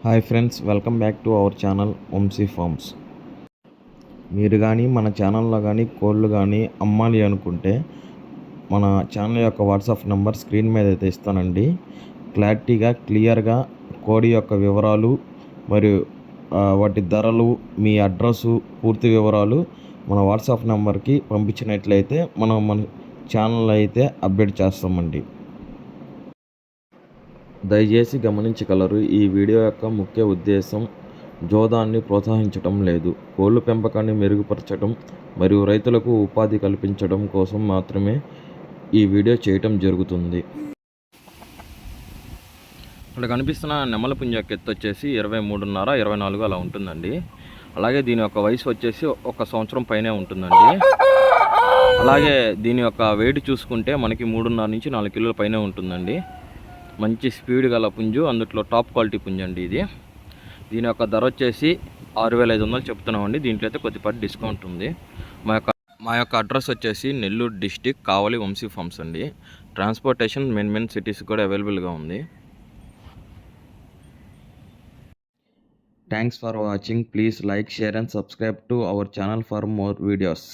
Hi friends, welcome back to our channel Vamshi Farms. మీరు కానీ మన ఛానల్లో కానీ కోళ్ళు కానీ అమ్మాలి అనుకుంటే మన ఛానల్ యొక్క వాట్సాప్ నెంబర్ స్క్రీన్ మీద అయితే ఇస్తానండి. క్లారిటీగా క్లియర్గా కోడి యొక్క వివరాలు మరియు వాటి ధరలు, మీ అడ్రస్సు, పూర్తి వివరాలు మన వాట్సాప్ నెంబర్కి పంపించినట్లయితే మన ఛానల్ అయితే అప్డేట్ చేస్తామండి. దయచేసి గమనించగలరు, ఈ వీడియో యొక్క ముఖ్య ఉద్దేశం జోదాన్ని ప్రోత్సహించడం లేదు, కోళ్ల పెంపకాన్ని మెరుగుపరచడం మరియు రైతులకు ఉపాధి కల్పించడం కోసం మాత్రమే ఈ వీడియో చేయటం జరుగుతుంది. ఇక్కడ కనిపిస్తున్న నెమల పుంజ ఎత్తు వచ్చేసి 23.5, 24 అలా ఉంటుందండి. అలాగే దీని యొక్క వయసు వచ్చేసి 1 సంవత్సరం పైనే ఉంటుందండి. అలాగే దీని యొక్క వెయిట్ చూసుకుంటే మనకి 3.5 నుంచి 4 కిలోల పైనే ఉంటుందండి. మంచి స్పీడ్ గల పుంజు, అందుట్లో టాప్ క్వాలిటీ పుంజు అండి ఇది. దీని యొక్క ధర వచ్చేసి 6,500 చెప్తున్నామండి. దీంట్లో అయితే కొద్దిపాటి డిస్కౌంట్ ఉంది. మా యొక్క అడ్రస్ వచ్చేసి నెల్లూరు డిస్టిక్, కావలి వంశీ ఫార్మ్స్ అండి. ట్రాన్స్పోర్టేషన్ మెయిన్ సిటీస్ కూడా అవైలబుల్గా ఉంది. Thanks for watching. Please like, share and subscribe to our channel for more videos.